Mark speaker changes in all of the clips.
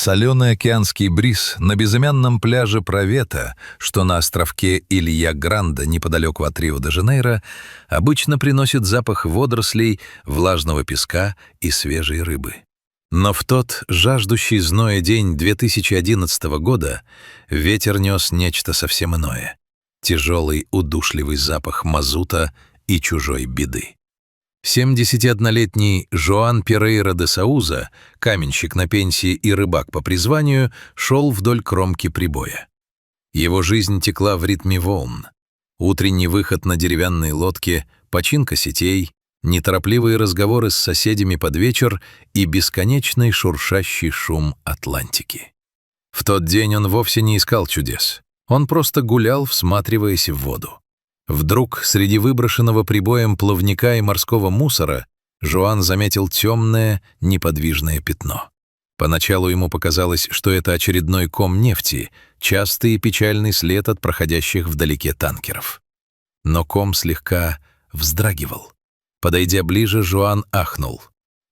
Speaker 1: Соленый океанский бриз на безымянном пляже Провета, что на островке Илья-Гранде неподалеку от Рио-де-Жанейро, обычно приносит запах водорослей, влажного песка и свежей рыбы. Но в тот жаждущий зноя день 2011 года ветер нес нечто совсем иное — тяжелый удушливый запах мазута и чужой беды. 71-летний Жоан Перейра де Сауза, каменщик на пенсии и рыбак по призванию, шел вдоль кромки прибоя. Его жизнь текла в ритме волн. Утренний выход на деревянной лодке, починка сетей, неторопливые разговоры с соседями под вечер и бесконечный шуршащий шум Атлантики. В тот день он вовсе не искал чудес. Он просто гулял, всматриваясь в воду. Вдруг среди выброшенного прибоем плавника и морского мусора Жоан заметил темное, неподвижное пятно. Поначалу ему показалось, что это очередной ком нефти, частый и печальный след от проходящих вдалеке танкеров. Но ком слегка вздрагивал. Подойдя ближе, Жоан ахнул.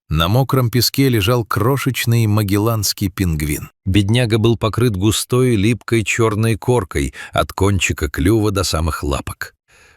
Speaker 1: На мокром песке лежал крошечный магелланский пингвин. Бедняга был покрыт густой, липкой черной коркой от кончика клюва до самых лапок.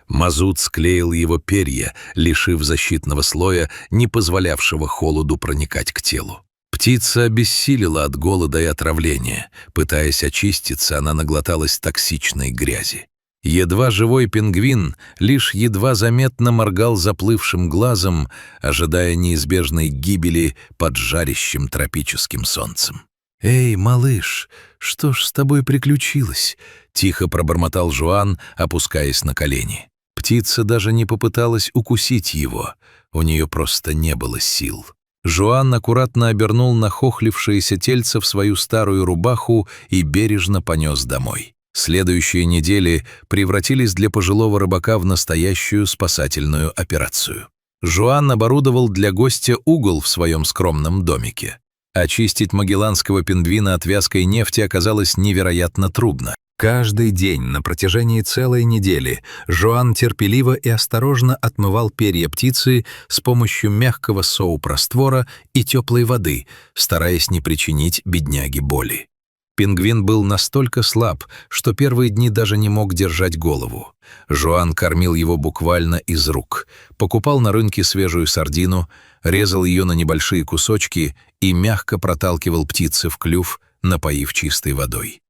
Speaker 1: Мазут склеил его перья, лишив защитного слоя, не позволявшего холоду проникать к телу. Птица обессилила от голода и отравления. Пытаясь очиститься, она наглоталась токсичной грязи. Едва живой пингвин лишь едва заметно моргал заплывшим глазом, ожидая неизбежной гибели под жарящим тропическим солнцем. «Эй, малыш, что ж с тобой приключилось?» — тихо пробормотал Жоан, опускаясь на колени. Птица даже не попыталась укусить его, у нее просто не было сил. Жоан аккуратно обернул нахохлившееся тельце в свою старую рубаху и бережно понес домой. Следующие недели превратились для пожилого рыбака в настоящую спасательную операцию. Жоан оборудовал для гостя угол в своем скромном домике. Очистить магелланского пингвина от вязкой нефти оказалось невероятно трудно. Каждый день на протяжении целой недели Жоан терпеливо и осторожно отмывал перья птицы с помощью мягкого соуп-раствора и теплой воды, стараясь не причинить бедняге боли. Пингвин был настолько слаб, что первые дни даже не мог держать голову. Жоан кормил его буквально из рук, покупал на рынке свежую сардину, резал ее на небольшие кусочки и мягко проталкивал птице в клюв, напоив чистой водой.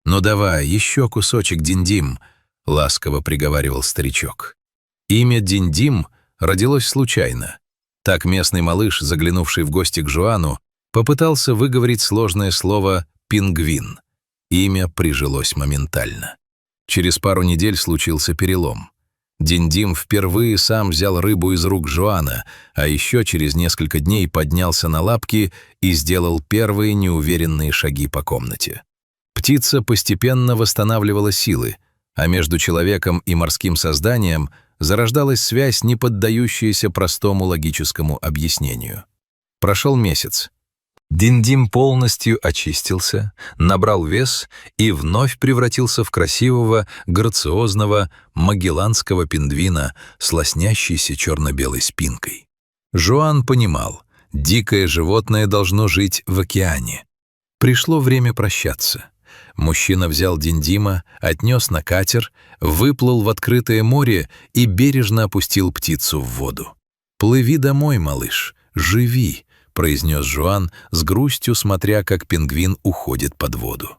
Speaker 1: «Ну давай, еще кусочек, Диндим», — ласково приговаривал старичок. Имя Диндим родилось случайно. Так местный малыш, заглянувший в гости к Жоану, попытался выговорить сложное слово «пингвин». Имя прижилось моментально. Через пару недель случился перелом. Диндим впервые сам взял рыбу из рук Жоана, а еще через несколько дней поднялся на лапки и сделал первые неуверенные шаги по комнате. Птица постепенно восстанавливала силы, а между человеком и морским созданием зарождалась связь, не поддающаяся простому логическому объяснению. Прошел месяц. Диндим полностью очистился, набрал вес и вновь превратился в красивого, грациозного магелланского пингвина с лоснящейся черно-белой спинкой. Жоан понимал, дикое животное должно жить в океане. Пришло время прощаться. Мужчина взял Диндима, отнес на катер, выплыл в открытое море и бережно опустил птицу в воду. «Плыви домой, малыш, живи», — произнес Жоан с грустью, смотря, как пингвин уходит под воду.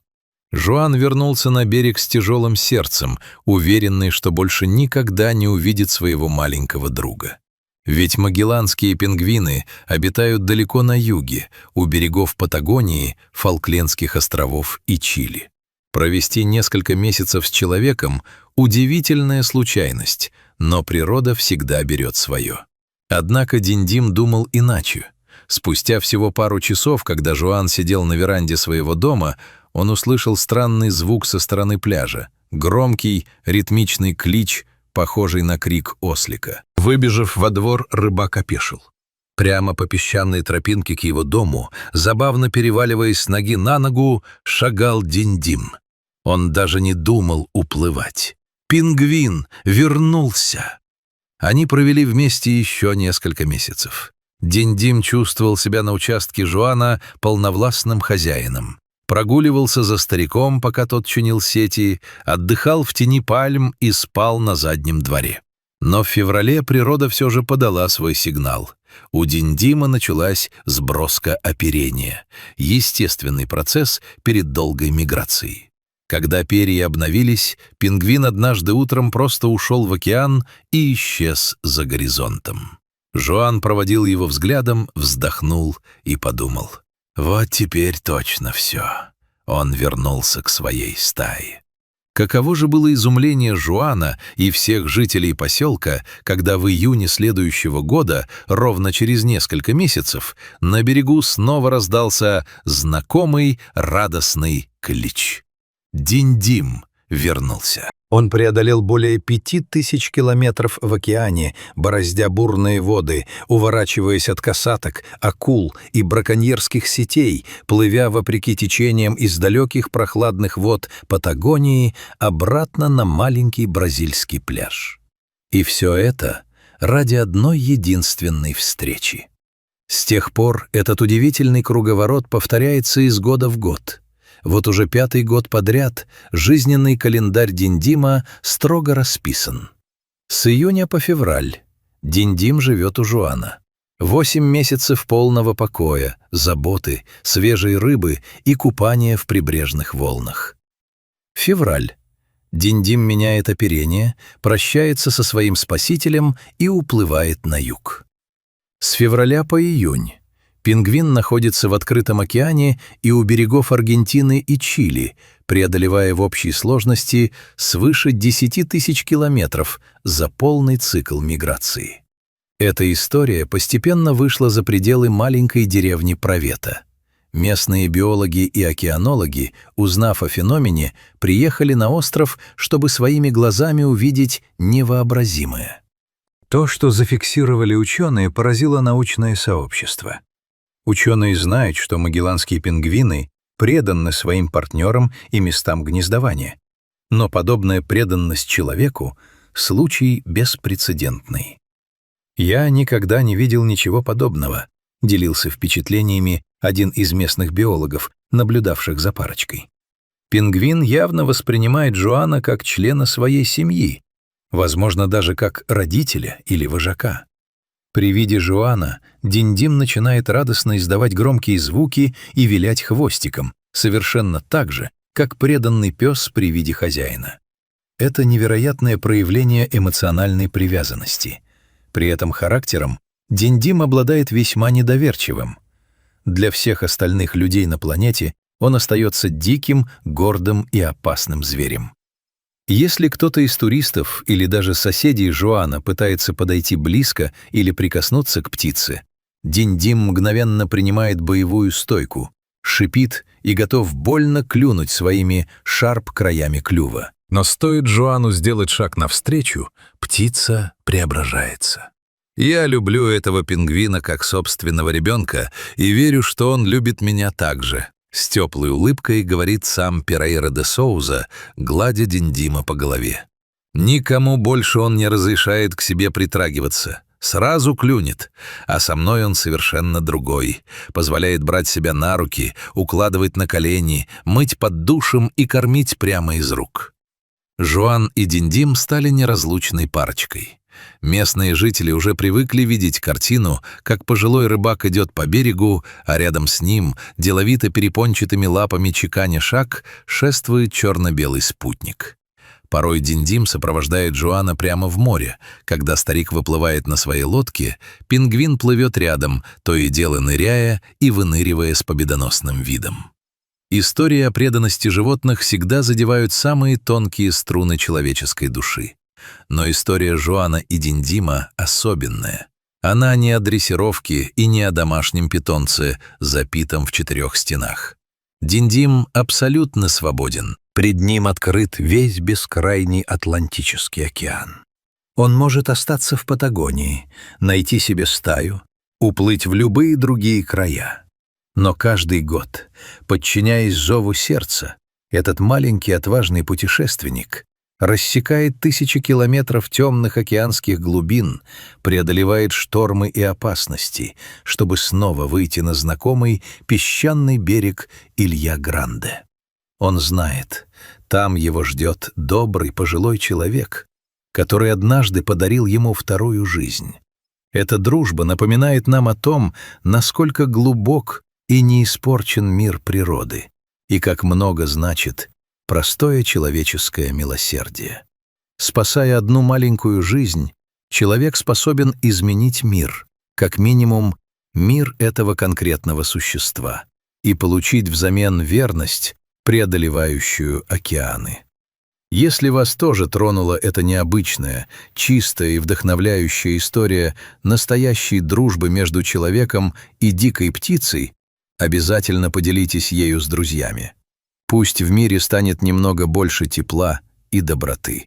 Speaker 1: Жоан вернулся на берег с тяжелым сердцем, уверенный, что больше никогда не увидит своего маленького друга. Ведь магелланские пингвины обитают далеко на юге, у берегов Патагонии, Фолклендских островов и Чили. Провести несколько месяцев с человеком — удивительная случайность, но природа всегда берет свое. Однако Диндим думал иначе. Спустя всего пару часов, когда Жоан сидел на веранде своего дома, он услышал странный звук со стороны пляжа, громкий, ритмичный клич, похожий на крик ослика. Выбежав во двор, рыбак опешил. Прямо по песчаной тропинке к его дому, забавно переваливаясь с ноги на ногу, шагал Диндим. Он даже не думал уплывать. Пингвин вернулся! Они провели вместе еще несколько месяцев. Диндим чувствовал себя на участке Жуана полновластным хозяином. Прогуливался за стариком, пока тот чинил сети, отдыхал в тени пальм и спал на заднем дворе. Но в феврале природа все же подала свой сигнал. У Диндима началась сброска оперения, естественный процесс перед долгой миграцией. Когда перья обновились, пингвин однажды утром просто ушел в океан и исчез за горизонтом. Жуан проводил его взглядом, вздохнул и подумал: вот теперь точно все. Он вернулся к своей стае. Каково же было изумление Жуана и всех жителей поселка, когда в июне следующего года, ровно через несколько месяцев, на берегу снова раздался знакомый радостный клич. Диндим вернулся. Он преодолел более 5000 километров в океане, бороздя бурные воды, уворачиваясь от касаток, акул и браконьерских сетей, плывя вопреки течениям из далеких прохладных вод Патагонии обратно на маленький бразильский пляж. И все это ради одной единственной встречи. С тех пор этот удивительный круговорот повторяется из года в год. Вот уже 5-й год подряд жизненный календарь Диндима строго расписан. С июня по февраль Диндим живет у Жуана. 8 месяцев полного покоя, заботы, свежей рыбы и купания в прибрежных волнах. Февраль. Диндим меняет оперение, прощается со своим спасителем и уплывает на юг. С февраля по июнь пингвин находится в открытом океане и у берегов Аргентины и Чили, преодолевая в общей сложности свыше 10 000 километров за полный цикл миграции. Эта история постепенно вышла за пределы маленькой деревни Провета. Местные биологи и океанологи, узнав о феномене, приехали на остров, чтобы своими глазами увидеть невообразимое. То, что зафиксировали ученые, поразило научное сообщество. Ученые знают, что магелланские пингвины преданы своим партнерам и местам гнездования. Но подобная преданность человеку — случай беспрецедентный. «Я никогда не видел ничего подобного», — делился впечатлениями один из местных биологов, наблюдавших за парочкой. «Пингвин явно воспринимает Жуана как члена своей семьи, возможно, даже как родителя или вожака. При виде Жуана Диндим начинает радостно издавать громкие звуки и вилять хвостиком, совершенно так же, как преданный пес при виде хозяина. Это невероятное проявление эмоциональной привязанности. При этом характером Диндим обладает весьма недоверчивым. Для всех остальных людей на планете он остается диким, гордым и опасным зверем. Если кто-то из туристов или даже соседей Жуана пытается подойти близко или прикоснуться к птице, Диндим мгновенно принимает боевую стойку, шипит и готов больно клюнуть своими шарп-краями клюва. Но стоит Жуану сделать шаг навстречу, птица преображается. Я люблю этого пингвина как собственного ребенка и верю, что он любит меня так же. С теплой улыбкой говорит сам Перейра де Соуза, гладя Диндима по голове. Никому больше он не разрешает к себе притрагиваться. Сразу клюнет, а со мной он совершенно другой. Позволяет брать себя на руки, укладывать на колени, мыть под душем и кормить прямо из рук. Жуан и Диндим стали неразлучной парочкой. Местные жители уже привыкли видеть картину, как пожилой рыбак идет по берегу, а рядом с ним, деловито перепончатыми лапами чеканя шаг, шествует черно-белый спутник. Порой Диндим сопровождает Жуана прямо в море. Когда старик выплывает на своей лодке, пингвин плывет рядом, то и дело ныряя и выныривая с победоносным видом. Истории о преданности животных всегда задевают самые тонкие струны человеческой души. Но история Жуана и Диндима особенная. Она не о дрессировке и не о домашнем питомце, запитом в 4 стенах. Диндим абсолютно свободен. Пред ним открыт весь бескрайний Атлантический океан. Он может остаться в Патагонии, найти себе стаю, уплыть в любые другие края. Но каждый год, подчиняясь зову сердца, этот маленький отважный путешественник рассекает тысячи километров темных океанских глубин, преодолевает штормы и опасности, чтобы снова выйти на знакомый песчаный берег Илья-Гранде. Он знает, там его ждет добрый пожилой человек, который однажды подарил ему вторую жизнь. Эта дружба напоминает нам о том, насколько глубок и неиспорчен мир природы, и как много значит простое человеческое милосердие. Спасая одну маленькую жизнь, человек способен изменить мир, как минимум мир этого конкретного существа, и получить взамен верность, преодолевающую океаны. Если вас тоже тронула эта необычная, чистая и вдохновляющая история настоящей дружбы между человеком и дикой птицей, обязательно поделитесь ею с друзьями. Пусть в мире станет немного больше тепла и доброты.